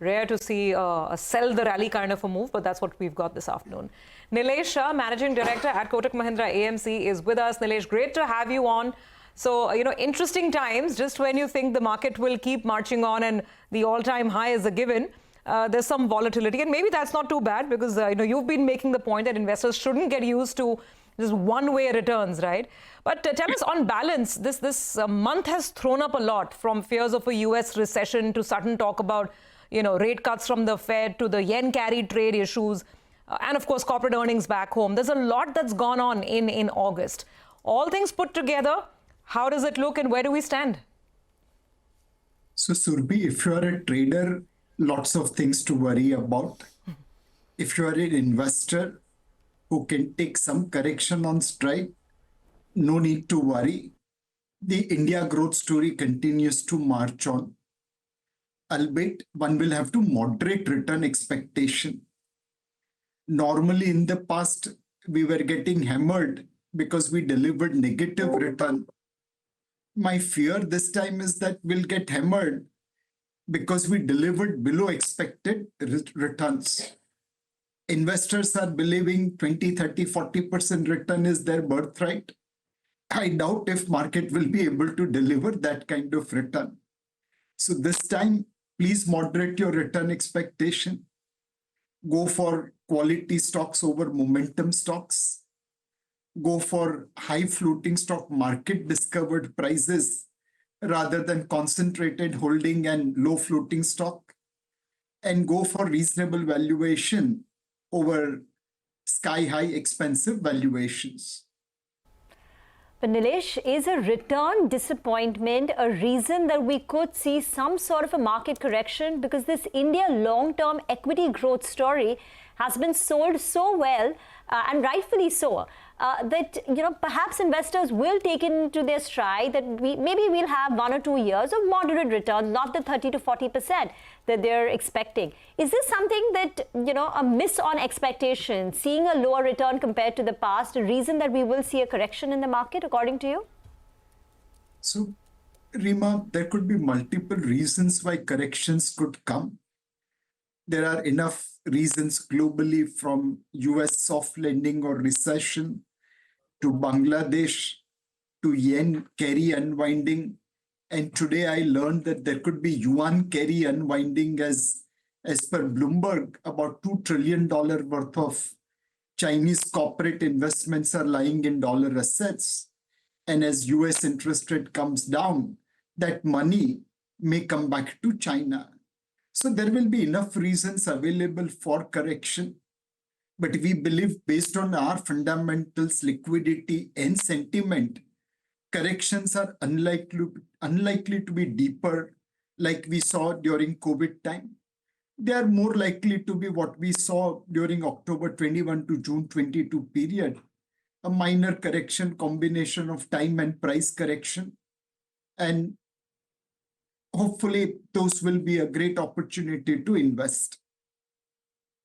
Rare to see a sell the rally kind of a move, but that's what we've got this afternoon. Nilesh Shah, Managing Director at Kotak Mahindra AMC, is with us. Nilesh, great to have you on. So, interesting times, just when you think the market will keep marching on and the all-time high is a given, there's some volatility. And maybe that's not too bad because, you've been making the point that investors shouldn't get used to just one-way returns, right? But tell us, on balance, this month has thrown up a lot, from fears of a US recession to sudden talk about, rate cuts from the Fed to the yen carry trade issues, and of course, corporate earnings back home. There's a lot that's gone on in August. All things put together, how does it look and where do we stand? So, Surabhi, if you are a trader, lots of things to worry about. If you are an investor who can take some correction on stride, no need to worry. The India growth story continues to march on. Albeit, one will have to moderate return expectation. Normally, in the past, we were getting hammered because we delivered negative return. My fear this time is that we'll get hammered because we delivered below expected returns. Investors are believing 20, 30, 40% return is their birthright. I doubt if market will be able to deliver that kind of return. So this time, please moderate your return expectation. Go for quality stocks over momentum stocks. Go for high floating stock market discovered prices rather than concentrated holding and low floating stock. And go for reasonable valuation over sky high expensive valuations. But Nilesh, is a return disappointment a reason that we could see some sort of a market correction? Because this India long-term equity growth story has been sold so well, and rightfully so, that perhaps investors will take it into their stride that maybe we'll have 1 or 2 years of moderate returns, not the 30 to 40% that they're expecting. Is this something that, a miss on expectation, seeing a lower return compared to the past, a reason that we will see a correction in the market, according to you? So, Reema, there could be multiple reasons why corrections could come. There are enough reasons globally, from US soft landing or recession to Bangladesh to yen carry unwinding. And today I learned that there could be yuan carry unwinding as per Bloomberg, about $2 trillion worth of Chinese corporate investments are lying in dollar assets. And as US interest rate comes down, that money may come back to China. So there will be enough reasons available for correction. But we believe, based on our fundamentals, liquidity and sentiment, corrections are unlikely to be deeper like we saw during COVID time. They are more likely to be what we saw during October 21 to June 22 period, a minor correction, combination of time and price correction. And hopefully, those will be a great opportunity to invest.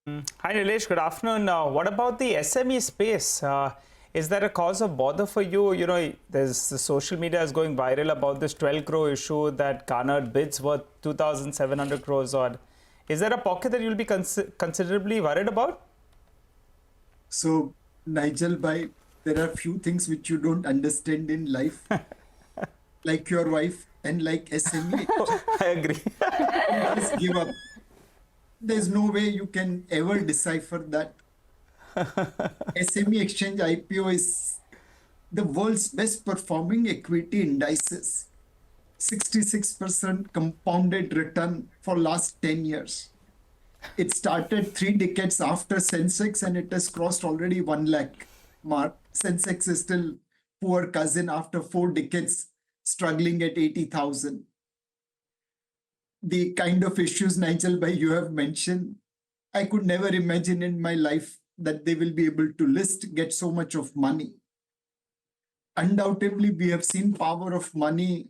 Hi, Nilesh. Good afternoon. What about the SME space? Is that a cause of bother for you? There's the social media is going viral about this 12 crore issue that garnered bids worth 2,700 crores odd. Is there a pocket that you'll be considerably worried about? So, Nigel, there are few things which you don't understand in life, like your wife and like SME. I agree. Just give up. There's no way you can ever decipher that. SME Exchange IPO is the world's best performing equity indices. 66% compounded return for last 10 years. It started 3 decades after sensex and it has crossed already 1 lakh mark. Sensex is still poor cousin after 4 decades, struggling at 80,000. The kind of issues, Nigel, you have mentioned, I could never imagine in my life that they will be able to get so much of money. Undoubtedly, we have seen power of money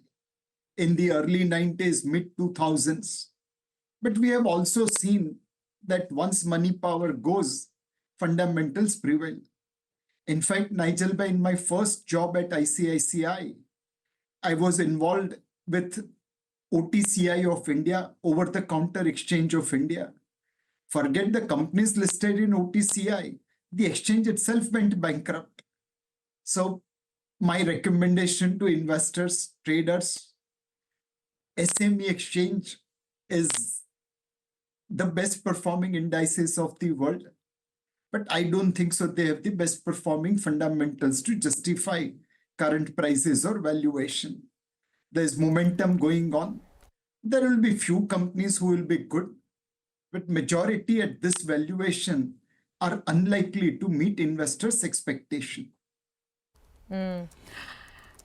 in the early 90s, mid 2000s. But we have also seen that once money power goes, fundamentals prevail. In fact, Nigel, in my first job at ICICI, I was involved with OTCI of India, over-the-counter exchange of India. Forget the companies listed in OTCI. The exchange itself went bankrupt. So my recommendation to investors, traders, SME exchange is the best performing indices of the world. But I don't think so they have the best performing fundamentals to justify current prices or valuation. There's momentum going on. There will be few companies who will be good, but majority at this valuation are unlikely to meet investors' expectation.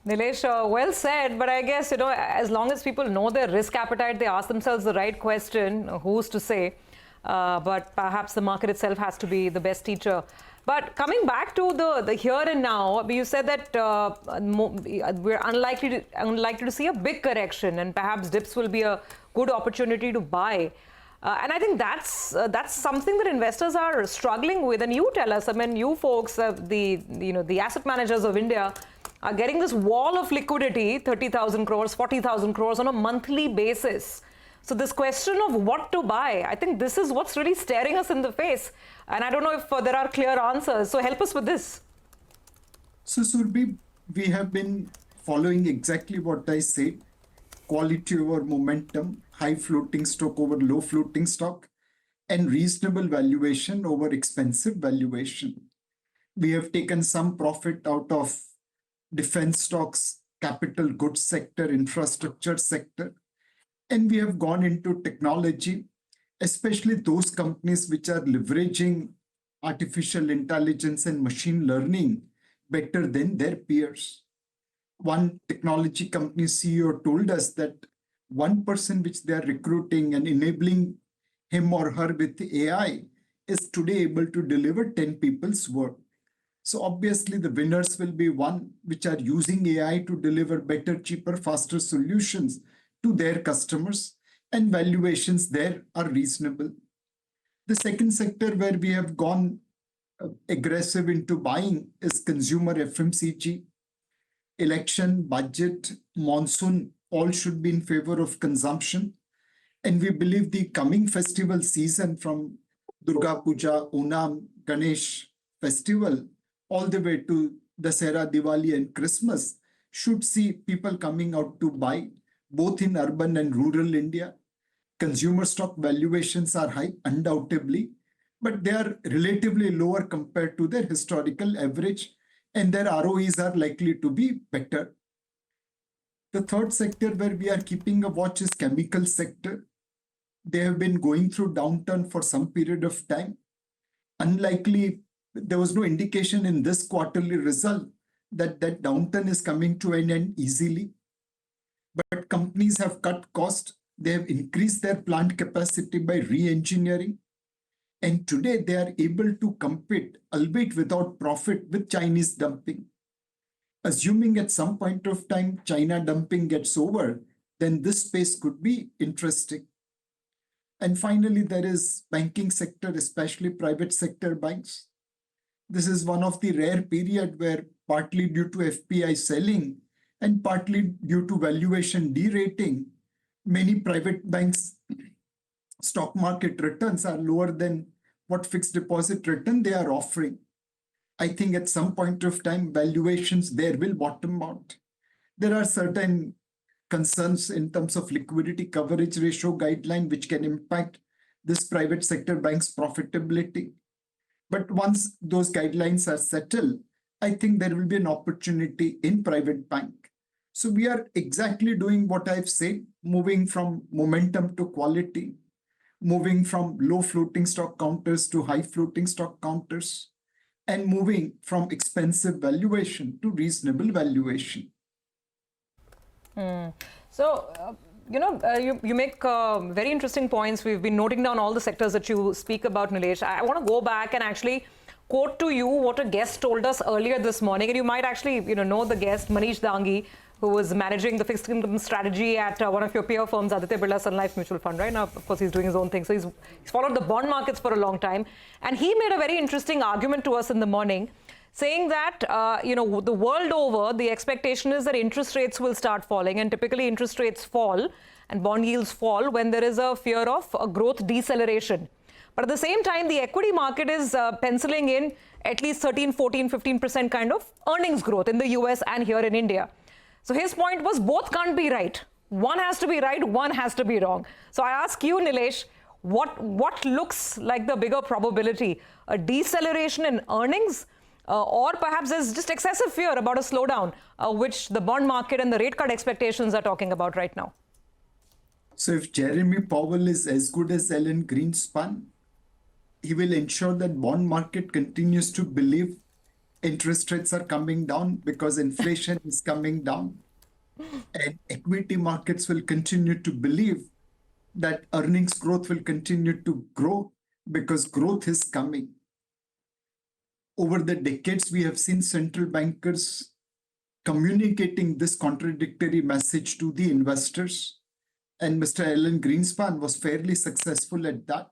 Nilesh, well said, but I guess, as long as people know their risk appetite, they ask themselves the right question, who's to say? But perhaps the market itself has to be the best teacher. But coming back to the here and now, you said that we're unlikely to see a big correction, and perhaps dips will be a good opportunity to buy. And I think that's something that investors are struggling with. And you tell us, I mean, you folks, the asset managers of India are getting this wall of liquidity, 30,000 crores, 40,000 crores on a monthly basis. So this question of what to buy, I think this is what's really staring us in the face. And I don't know if there are clear answers. So help us with this. So Surabhi, we have been following exactly what I said. Quality over momentum, high floating stock over low floating stock, and reasonable valuation over expensive valuation. We have taken some profit out of defense stocks, capital goods sector, infrastructure sector, and we have gone into technology, especially those companies which are leveraging artificial intelligence and machine learning better than their peers. One technology company CEO told us that one person which they are recruiting and enabling him or her with AI is today able to deliver 10 people's work. So obviously the winners will be one which are using AI to deliver better, cheaper, faster solutions to their customers, and valuations there are reasonable. The second sector where we have gone aggressive into buying is consumer FMCG. Election, budget, monsoon, all should be in favor of consumption. And we believe the coming festival season from Durga Puja, Onam, Ganesh festival, all the way to Dasera, Diwali and Christmas should see people coming out to buy, both in urban and rural India. Consumer stock valuations are high, undoubtedly, but they are relatively lower compared to their historical average, and their ROEs are likely to be better. The third sector where we are keeping a watch is chemical sector. They have been going through downturn for some period of time. Unlikely, there was no indication in this quarterly result that that downturn is coming to an end easily. But companies have cut cost. They have increased their plant capacity by re-engineering. And today they are able to compete, albeit without profit, with Chinese dumping. Assuming at some point of time China dumping gets over, then this space could be interesting. And finally, there is banking sector, especially private sector banks. This is one of the rare period where partly due to FPI selling and partly due to valuation derating, many private banks' stock market returns are lower than what fixed deposit return they are offering. I think at some point of time, valuations there will bottom out. There are certain concerns in terms of liquidity coverage ratio guideline, which can impact this private sector bank's profitability. But once those guidelines are settled, I think there will be an opportunity in private bank. So we are exactly doing what I've said, moving from momentum to quality, moving from low floating stock counters to high floating stock counters, and moving from expensive valuation to reasonable valuation. So, you make very interesting points. We've been noting down all the sectors that you speak about, Nilesh. I want to go back and actually quote to you what a guest told us earlier this morning. And you might actually, know the guest, Manish Dangi, who was managing the fixed income strategy at one of your peer firms, Aditya Birla Sun Life Mutual Fund, right? Now, of course, he's doing his own thing. So he's followed the bond markets for a long time. And he made a very interesting argument to us in the morning, saying that, the world over, the expectation is that interest rates will start falling, and typically interest rates fall and bond yields fall when there is a fear of a growth deceleration. But at the same time, the equity market is penciling in at least 13, 14, 15% kind of earnings growth in the US and here in India. So his point was both can't be right. One has to be right, one has to be wrong. So I ask you, Nilesh, what looks like the bigger probability? A deceleration in earnings? Or perhaps there's just excessive fear about a slowdown, which the bond market and the rate cut expectations are talking about right now? So if Jeremy Powell is as good as Alan Greenspan, he will ensure that bond market continues to believe interest rates are coming down because inflation is coming down. And equity markets will continue to believe that earnings growth will continue to grow because growth is coming. Over the decades, we have seen central bankers communicating this contradictory message to the investors. And Mr. Alan Greenspan was fairly successful at that.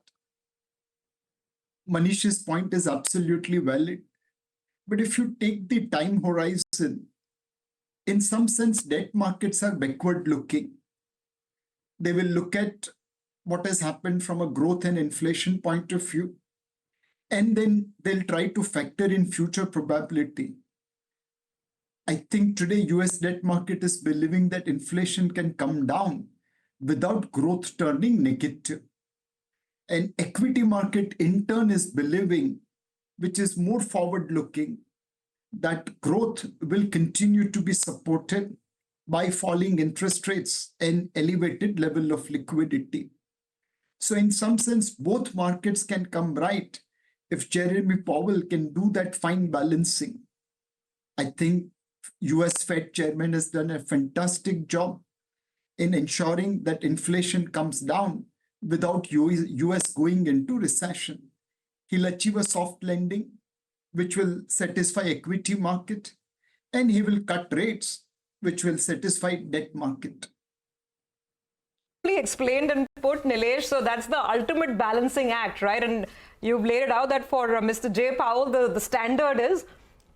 Manish's point is absolutely valid. But if you take the time horizon, in some sense, debt markets are backward looking. They will look at what has happened from a growth and inflation point of view, and then they'll try to factor in future probability. I think today US debt market is believing that inflation can come down without growth turning negative. And equity market in turn is believing, which is more forward looking, that growth will continue to be supported by falling interest rates and elevated level of liquidity. So in some sense, both markets can come right if Jeremy Powell can do that fine balancing. I think US Fed chairman has done a fantastic job in ensuring that inflation comes down without US going into recession. He'll achieve a soft landing, which will satisfy equity market, and he will cut rates, which will satisfy debt market. Explained and put, Nilesh, so that's the ultimate balancing act, right? And you've laid it out that for Mr. J. Powell, the standard is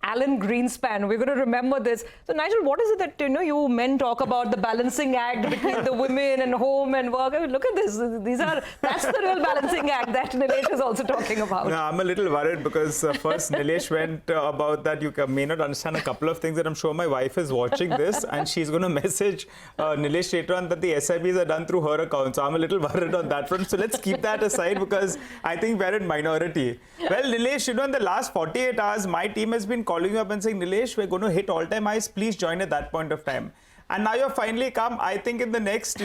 Alan Greenspan. We're going to remember this. So, Nigel, what is it that you men talk about, the balancing act between the women and home and work? I mean, look at this. That's the real balancing act that Nilesh is also talking about. No, I'm a little worried because first Nilesh went about that you may not understand a couple of things that I'm sure my wife is watching this and she's going to message Nilesh later on that the SIPs are done through her account. So I'm a little worried on that front. So let's keep that aside because I think we're in minority. Well, Nilesh, in the last 48 hours, my team has been calling you up and saying, Nilesh, we're going to hit all-time highs. Please join at that point of time. And now you're finally come. I think in the next,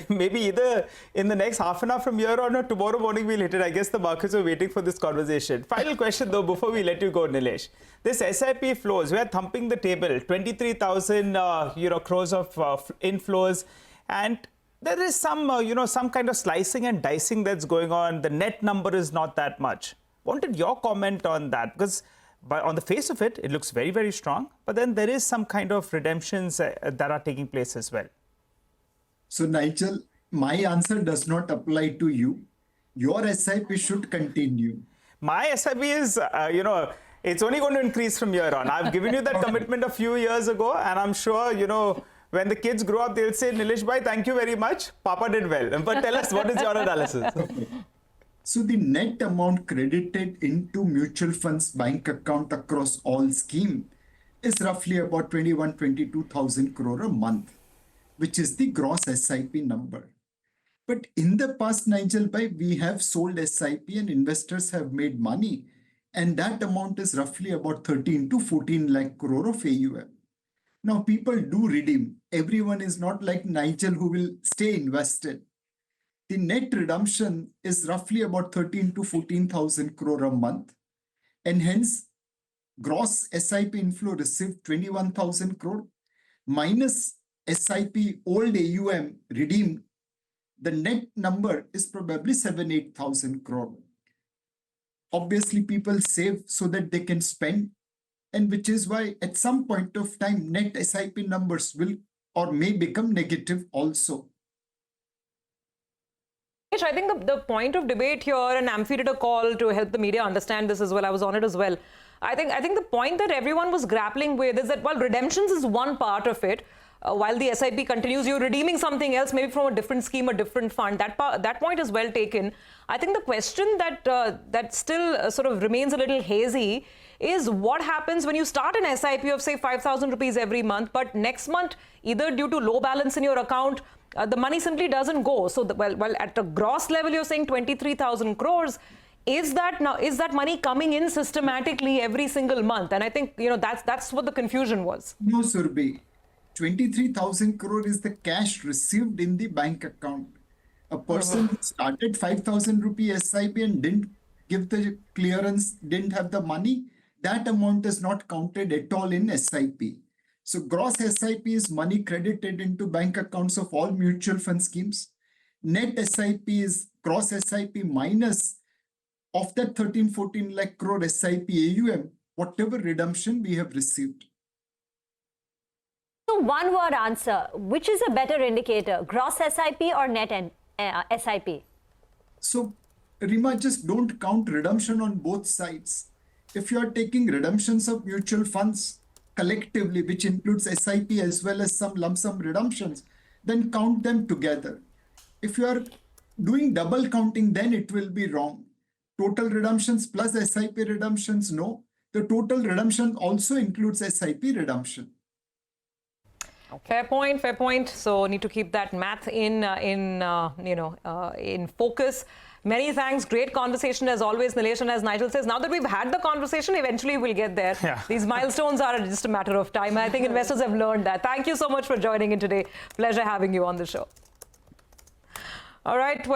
maybe either in the next half an hour from here on or tomorrow morning we'll hit it. I guess the markets are waiting for this conversation. Final question though, before we let you go, Nilesh. This SIP flows, we are thumping the table, 23,000 crores of inflows, and there is some, some kind of slicing and dicing that's going on. The net number is not that much. Wanted your comment on that because on the face of it, it looks very, very strong. But then there is some kind of redemptions that are taking place as well. So, Nigel, my answer does not apply to you. Your SIP should continue. My SIP is, it's only going to increase from here on. I've given you that commitment a few years ago. And I'm sure, when the kids grow up, they'll say, Nilesh bhai, thank you very much. Papa did well. But tell us, what is your analysis? Okay. So the net amount credited into mutual funds bank account across all scheme is roughly about 22,000 crore a month, which is the gross SIP number. But in the past, Nigel bhai, we have sold SIP and investors have made money. And that amount is roughly about 13 to 14 lakh crore of AUM. Now people do redeem. Everyone is not like Nigel who will stay invested. The net redemption is roughly about 13 to 14,000 crore a month. And hence, gross SIP inflow received 21,000 crore minus SIP old AUM redeemed. The net number is probably 7,000-8,000 crore. Obviously, people save so that they can spend. And which is why at some point of time, net SIP numbers will or may become negative also. I think the point of debate here, and AMFI did a call to help the media understand this as well, I was on it as well. I think the point that everyone was grappling with is that, well, redemptions is one part of it. While the SIP continues, you're redeeming something else, maybe from a different scheme, a different fund. That point is well taken. I think the question that still sort of remains a little hazy is what happens when you start an SIP of, say, 5,000 rupees every month, but next month, either due to low balance in your account, the money simply doesn't go. So, well, at the gross level, you're saying 23,000 crores. Is that money coming in systematically every single month? And I think, that's what the confusion was. No, Surabhi. 23,000 crore is the cash received in the bank account. A person who started 5,000 rupee SIP and didn't give the clearance, didn't have the money, that amount is not counted at all in SIP. So gross SIP is money credited into bank accounts of all mutual fund schemes. Net SIP is gross SIP minus of that 13-14 lakh crore SIP AUM, whatever redemption we have received. So one word answer, which is a better indicator, gross SIP or net SIP? So Reema, just don't count redemption on both sides. If you are taking redemptions of mutual funds collectively, which includes SIP as well as some lump sum redemptions, then count them together. If you are doing double counting, then it will be wrong. Total redemptions plus SIP redemptions, no. The total redemption also includes SIP redemption. Fair point, fair point. So need to keep that math in focus. Many thanks. Great conversation as always, Nilesh. And as Nigel says, now that we've had the conversation, eventually we'll get there. Yeah. These milestones are just a matter of time. I think investors have learned that. Thank you so much for joining in today. Pleasure having you on the show. All right. Well